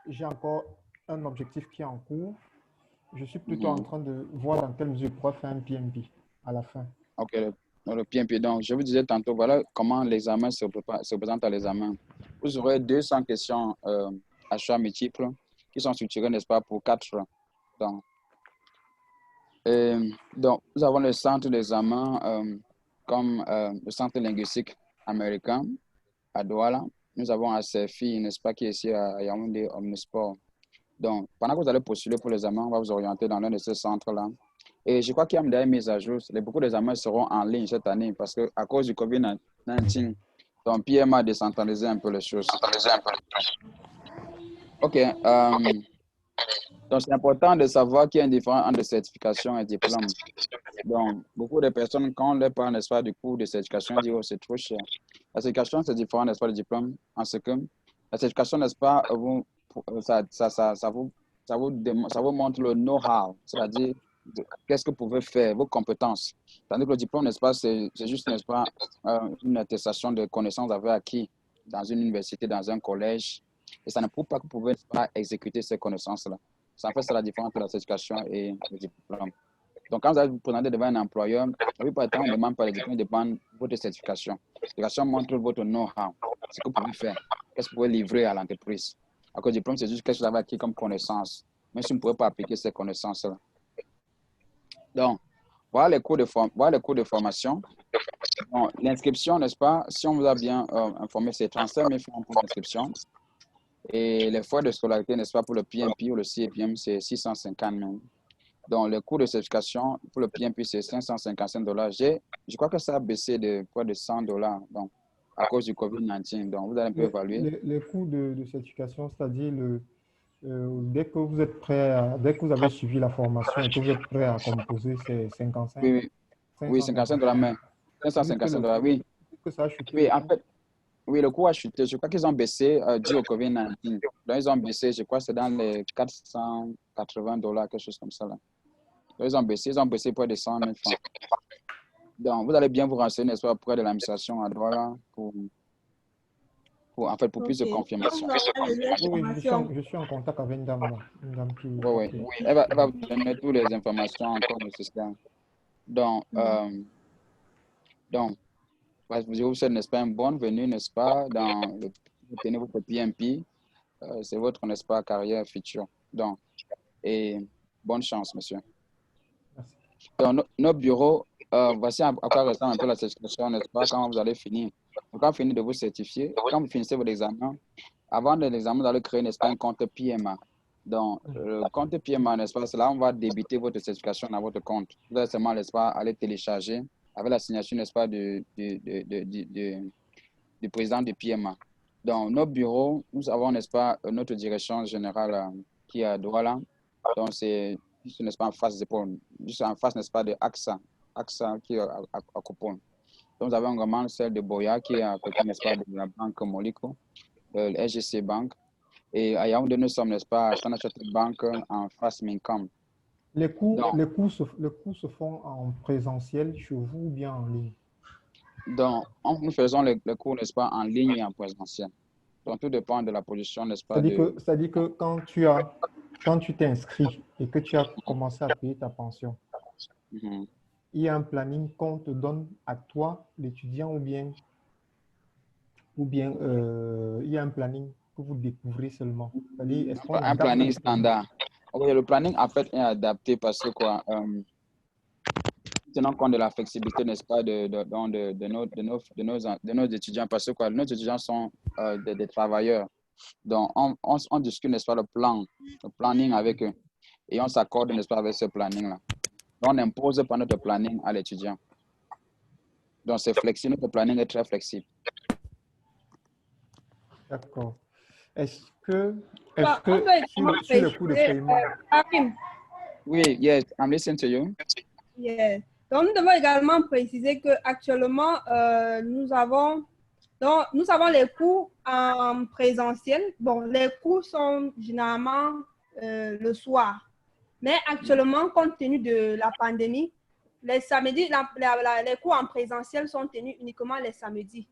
j'ai encore un objectif qui est en cours, je suis plutôt en train de voir dans quelle mesure je pourrais faire un PMP à la fin. Ok, le PMP. Donc, je vous disais tantôt, voilà comment l'examen se présente à l'examen. Vous aurez 200 questions à choix multiples qui sont structurées, n'est-ce pas, pour 4 ans. Donc, nous avons le centre d'examen comme le centre linguistique américain à Douala. Nous avons à CFI, n'est-ce pas, qui est ici à Yaoundé, Omnisport. Donc, pendant que vous allez postuler pour l'examen, on va vous orienter dans l'un de ces centres-là. Et je crois qu'il y a une mise à jour. Beaucoup d'examens seront en ligne cette année parce qu'à cause du COVID-19, ton PM a décentralisé un peu les choses. OK. Donc, c'est important de savoir qu'il y a une différence entre certification et diplôme. Donc, beaucoup de personnes, quand on leur parle, n'est-ce pas, du cours de certification, disent, oh, c'est trop cher. La certification, c'est différent, n'est-ce pas, du diplôme, en ce que la certification, n'est-ce pas, ça vous montre le know-how, c'est-à-dire qu'est-ce que vous pouvez faire, vos compétences. Tandis que le diplôme, n'est-ce pas, c'est juste, n'est-ce pas, une attestation de connaissances que vous avez acquis dans une université, dans un collège. Et ça ne prouve pas que vous pouvez pas exécuter ces connaissances-là. Ça, en fait, c'est la différence entre la certification et le diplôme. Donc, quand vous allez vous présenter devant un employeur, la plupart du temps, on ne demande pas le diplôme, on demande votre certification. La certification montre votre know-how, ce que vous pouvez faire, qu'est-ce que vous pouvez livrer à l'entreprise. Alors que le diplôme, c'est juste qu'est-ce que vous avez acquis comme connaissance, même si vous ne pouvez pas appliquer ces connaissances-là. Donc, voilà les cours de formation. L'inscription, n'est-ce pas, si on vous a bien informé, c'est 35 000 francs pour l'inscription. Et les frais de scolarité, n'est-ce pas, pour le PMP ou le CAPM, c'est 650 000. Donc, le coût de certification pour le PMP, c'est $555. Je crois que ça a baissé de près de $100, donc, à cause du COVID-19. Donc, vous allez un peu évaluer. Les coûts de certification, c'est-à-dire dès que vous êtes dès que vous avez suivi la formation et que vous êtes prêt à composer, c'est 55. Oui, $55, mais $555, oui. Que ça a chuté. Oui, en fait, oui, le coût a chuté. Je crois qu'ils ont baissé dû au COVID-19. Donc, ils ont baissé, je crois que c'est dans les $480, quelque chose comme ça. Là. Donc, ils ont baissé près de 100 000 francs. Donc, vous allez bien vous renseigner, n'est-ce pas, auprès de l'administration à Douala pour plus de confirmation. Oui, je suis en contact avec une dame là. Oui. Elle va vous donner toutes les informations encore nécessaires. Donc, Je vous souhaite, n'est-ce pas, une bonne venue, n'est-ce pas, vous tenez votre PMP. C'est votre, n'est-ce pas, carrière future. Donc, et bonne chance, monsieur. Merci. Dans nos bureaux, voici à quoi ressemble un peu la certification, n'est-ce pas, quand vous allez finir. Donc, quand vous finissez de vous certifier, quand vous finissez votre examen, avant de l'examen, vous allez créer, n'est-ce pas, un compte PMA. Donc, le compte PMA, n'est-ce pas, c'est là où on va débiter votre certification dans votre compte. Vous allez seulement, n'est-ce pas, aller télécharger avec la signature, n'est-ce pas, du président du PMA. Dans nos bureaux, nous avons, n'est-ce pas, notre direction générale qui est à Douala. Donc, c'est juste, n'est-ce pas, en face juste en face, n'est-ce pas, de AXA qui est à Coupon. Donc, nous avons également celle de Boya qui est à côté, n'est-ce pas, de la banque Moliko, le SGC Bank. Et à Yaoundé, nous sommes, n'est-ce pas, à Standard Chartered Bank en face Mincom. Les cours se font en présentiel chez vous ou bien en ligne? Donc, nous faisons les cours, n'est-ce pas, en ligne et en présentiel. Donc, tout dépend de la position, n'est-ce pas, C'est-à-dire que quand tu t'es inscrit et que tu as commencé à payer ta pension, il y a un planning qu'on te donne à toi, l'étudiant, ou bien il y a un planning que vous découvrez seulement. C'est-à-dire, est-ce qu'on un planning standard. Okay, le planning, en fait, est adapté parce que, quoi, tenant compte de la flexibilité, n'est-ce pas, de nos étudiants, parce que, quoi, nos étudiants sont des travailleurs. Donc, on discute, n'est-ce pas, le planning avec eux. Et on s'accorde, n'est-ce pas, avec ce planning-là. Donc, on n'impose pas notre planning à l'étudiant. Donc, c'est flexible, notre planning est très flexible. D'accord. Est-ce que sur le coût de paiement... Oui, yes, I'm listening to you. Yes. Donc, nous devons également préciser qu'actuellement, nous avons les cours en présentiel. Bon, les cours sont généralement le soir. Mais actuellement, compte tenu de la pandémie, les samedis, les cours en présentiel sont tenus uniquement les samedis.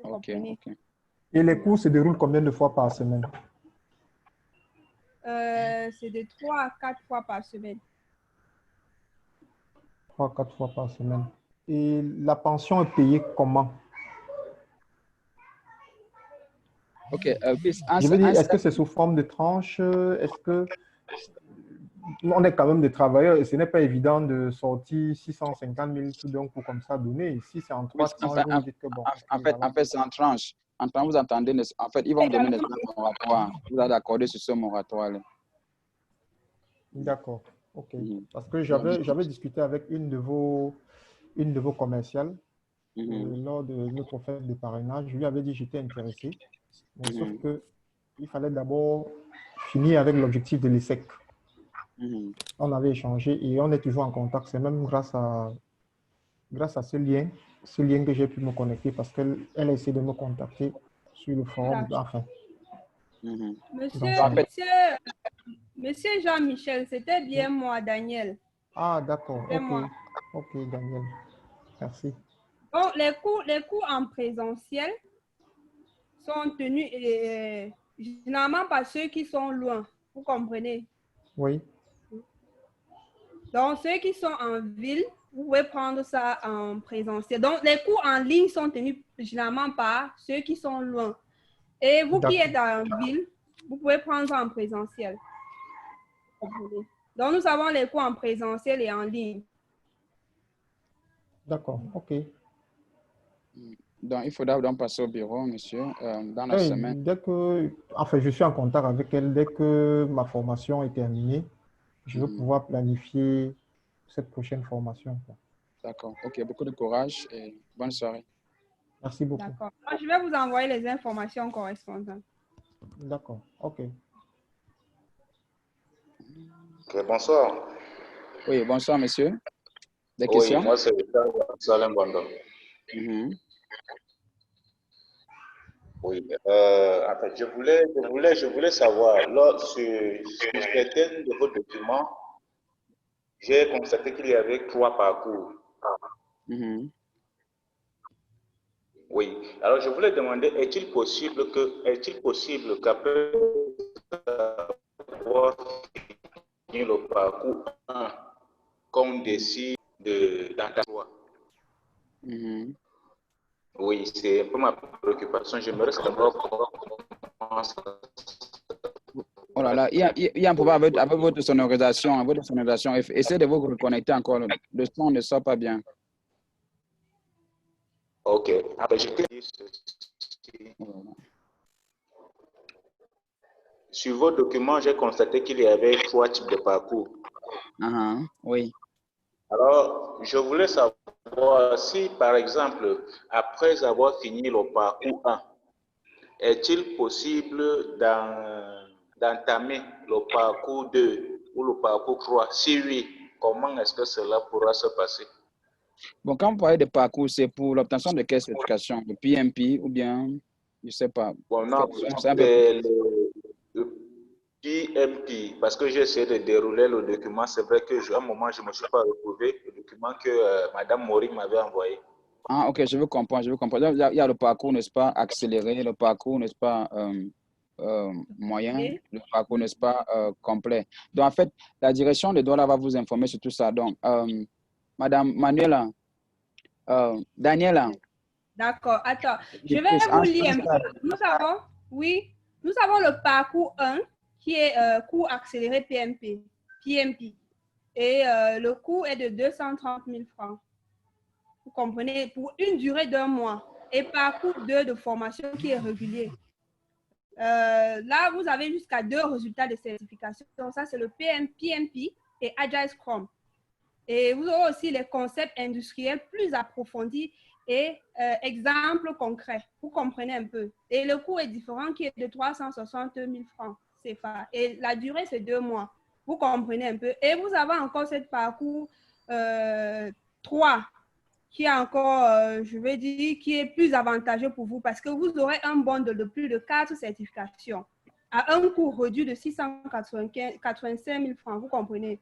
Ok. Et les cours se déroulent combien de fois par semaine? C'est de 3 à 4 fois par semaine. 3 à 4 fois par semaine. Et la pension est payée comment? Ok. Je veux dire, est-ce que c'est sous forme de tranche? Est-ce que on est quand même des travailleurs et ce n'est pas évident de sortir 650 000 tout d'un coup comme ça donné. Si c'est en 3 tranches, vous dites que bon. En fait, c'est en tranche. En tranche, vous entendez, en fait, ils vont vous donner un moratoire. Vous allez accorder sur ce moratoire-là. D'accord. OK. Parce que j'avais discuté avec une de vos commerciales lors de notre fête de parrainage. Je lui avais dit que j'étais intéressé. Mais sauf qu'il fallait d'abord finir avec l'objectif de l'ESSEC. On avait échangé et on est toujours en contact. C'est même grâce à ce lien que j'ai pu me connecter parce qu'elle a essayé de me contacter sur le forum. Enfin. Monsieur Jean-Michel, c'était bien moi, Daniel. Ah, d'accord. Ok, Daniel. Merci. Donc, les cours en présentiel sont tenus généralement par ceux qui sont loin. Vous comprenez? Oui. Donc, ceux qui sont en ville, vous pouvez prendre ça en présentiel. Donc, les cours en ligne sont tenus généralement par ceux qui sont loin. Et vous qui êtes en ville, vous pouvez prendre ça en présentiel. Donc, nous avons les cours en présentiel et en ligne. D'accord, ok. Donc, il faudra donc passer au bureau, monsieur, dans la semaine. Enfin, je suis en contact avec elle. Dès que ma formation est terminée, je vais pouvoir planifier cette prochaine formation. D'accord. Ok, beaucoup de courage et bonne soirée. Merci beaucoup. D'accord. Je vais vous envoyer les informations correspondantes. D'accord, ok. Ok, bonsoir. Oui, bonsoir, monsieur. Des questions? Oui, moi, c'est Salem Bondo. Oui, en fait, je voulais savoir, sur certains de vos documents, j'ai constaté qu'il y avait 3 parcours. Oui, alors je voulais demander, est-il possible qu'après avoir fini le parcours 1, qu'on décide d'entendre? Oui, c'est un peu ma préoccupation. J'aimerais savoir comment ça. Oh là là, il y a un problème avec votre sonorisation. Votre sonorisation. Essayez de vous reconnecter encore. Le son ne sort pas bien. Ok. Après, je peux dire ceci. Sur vos documents, j'ai constaté qu'il y avait 3 types de parcours. Oui. Alors, je voulais savoir si, par exemple, après avoir fini le parcours 1, est-il possible d'entamer le parcours 2 ou le parcours 3? Si oui, comment est-ce que cela pourra se passer? Bon, quand vous parlez de parcours, c'est pour l'obtention de quelle certification? Le PMP ou bien, je ne sais pas. Bon, non, c'est le PMP, parce que j'ai essayé de dérouler le document. C'est vrai qu'à un moment, je ne me suis pas retrouvé le document que Mme Mori m'avait envoyé. Ah, ok, je veux comprendre, je veux comprendre. Donc, il y a le parcours, n'est-ce pas, accéléré, le parcours, n'est-ce pas, moyen, le parcours, n'est-ce pas, complet. Donc, en fait, la direction de douane va vous informer sur tout ça. Donc, Madame Manuela, Daniela. D'accord, attends, je vais vous lire un peu. Nous avons le parcours 1 qui est cours accéléré PMP. Et le coût est de 230 000 francs. Vous comprenez, pour une durée d'1 mois. Et parcours 2 de formation qui est régulier. Là, vous avez jusqu'à 2 résultats de certification. Donc, ça, c'est le PMP et Agile Scrum. Et vous aurez aussi les concepts industriels plus approfondis et exemples concrets. Vous comprenez un peu. Et le coût est différent, qui est de 360 000 francs CFA. Et la durée, c'est 2 mois. Vous comprenez un peu. Et vous avez encore ce parcours 3 qui est encore, je vais dire, qui est plus avantageux pour vous parce que vous aurez un bundle de plus de 4 certifications à un coût réduit de 685 000 francs. Vous comprenez?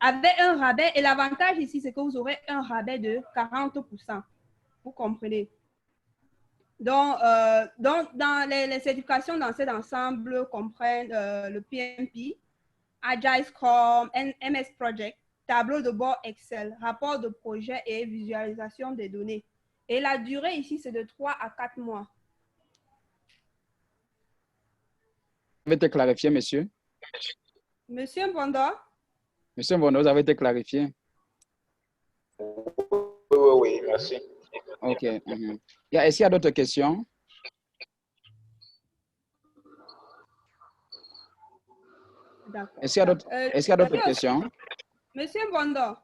Avec un rabais, et l'avantage ici, c'est que vous aurez un rabais de 40%. Vous comprenez? Donc dans les certifications dans cet ensemble comprennent le PMP, Agile Scrum, MS Project, tableau de bord Excel, rapport de projet et visualisation des données. Et la durée ici, c'est de 3 à 4 mois. Vous avez été clarifié, monsieur? Monsieur Mbondo? Monsieur Mbondo, vous avez été clarifié? Oui, merci. OK. Est-ce qu'il y a d'autres questions? D'accord. Est-ce qu'il y a d'autres questions? Monsieur Mbondo?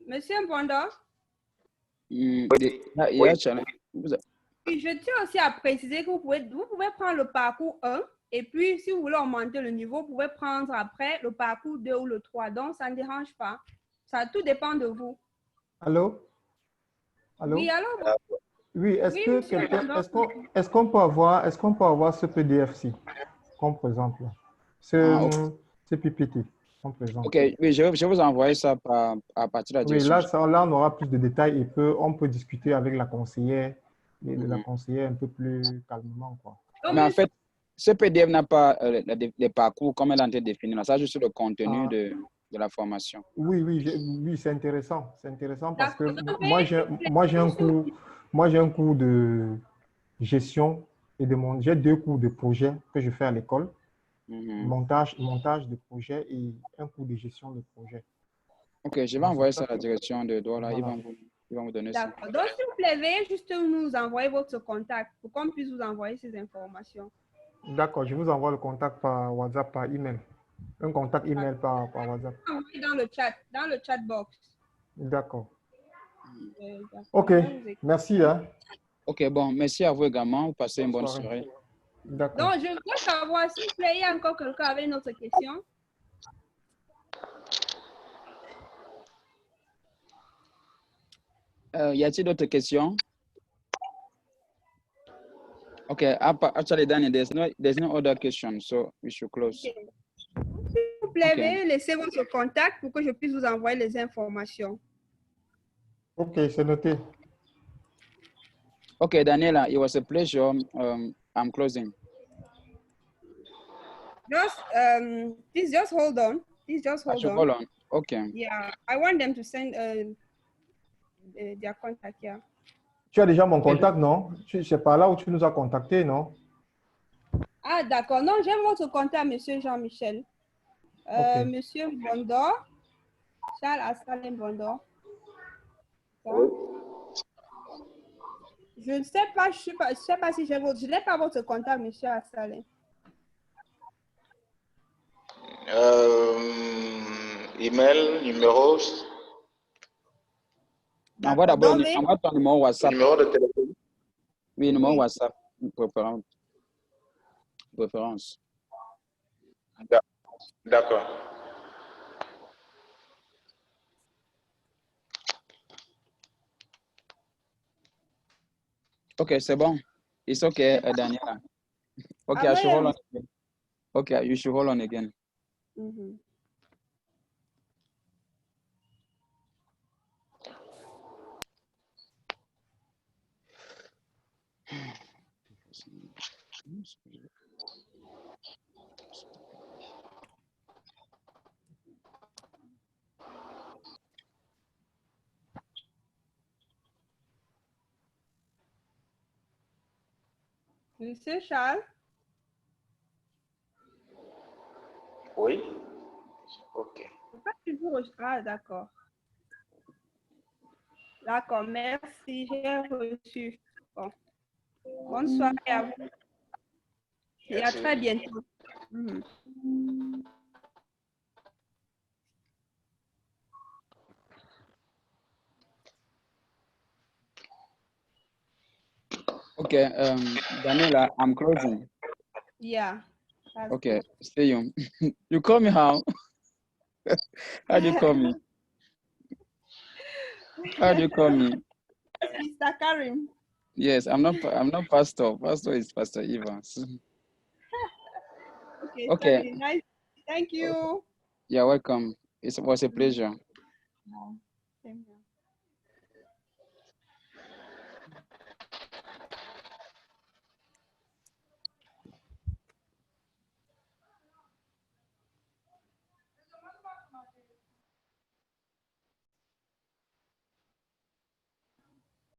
Monsieur Mbondo? Oui. Je tiens aussi à préciser que vous pouvez prendre le parcours 1 et puis si vous voulez augmenter le niveau, vous pouvez prendre après le parcours 2 ou le 3. Donc, ça ne dérange pas. Ça, tout dépend de vous. Allô? Allô? Oui, allô? Oui, est-ce qu'on peut avoir ce PDF-ci qu'on présente là? Ce PPT qu'on présente. OK, oui, je vais vous envoyer ça à partir de la direction. Oui, là, on aura plus de détails et on peut discuter avec la conseillère, la conseillère un peu plus calmement, quoi. Mais en fait, ce PDF n'a pas les parcours comme elle a été définie. Ça, juste le contenu de la formation. Oui, c'est intéressant. C'est intéressant parce que moi, j'ai un cours de gestion et j'ai 2 cours de projet que je fais à l'école. Montage de projet et un cours de gestion de projet. OK, je vais envoyer ça à la direction de Douala. Ils vont vous donner ça. D'accord. Donc, s'il vous plaît, veuillez juste nous envoyer votre contact pour qu'on puisse vous envoyer ces informations. D'accord, je vous envoie le contact par WhatsApp, par email. Un contact email par WhatsApp. Dans le chat box. D'accord. OK, merci. OK, bon, merci à vous également. Vous passez une bonne soirée. D'accord. Donc, je veux savoir, s'il vous plaît, il y a encore quelqu'un avec une autre question? Y a-t-il d'autres questions? Okay, actually, Daniel, there's no other question, so we should close. Okay. S'il vous plaît, veuillez laisser votre contact pour que je puisse vous envoyer les informations. OK, c'est noté. Okay, Daniela, it was a pleasure. I'm closing. Please just hold on. Please just hold on. Hold on. Okay. Yeah, I want them to send Diacon Takia. Tu as déjà mon contact, non? C'est par là où tu nous as contacté, non? Ah, d'accord. Non, j'ai votre contact, monsieur Jean-Michel. Ok. Monsieur Bondor, Charles Assalin Bondor. Je ne sais pas, je sais pas si j'ai votre, je n'ai pas votre contact, monsieur Assalin. Email, numéro. Envoie d'abord Donc, envoie ton numéro WhatsApp. Numéro de téléphone. Oui, numéro Oui. WhatsApp, préférence. D'accord. Okay, c'est bon. It's okay, Daniela. Okay, I should hold on again. Okay, you should hold on again. Mhm. Monsieur Charles? Oui. Ok. Pas toujours. Ah, d'accord. D'accord, merci, j'ai reçu. Bon. Bonne soirée à vous. Et à très bientôt. Mhm. Okay, Daniela, I'm closing. Yeah. Okay, stay you. You call me how? How do you call me? How do you call me? Mr. Karim. Yes, I'm not pastor. Pastor is Pastor Evans. Okay, Okay. sorry. Nice. Thank you. You're welcome. It was a pleasure. Same here.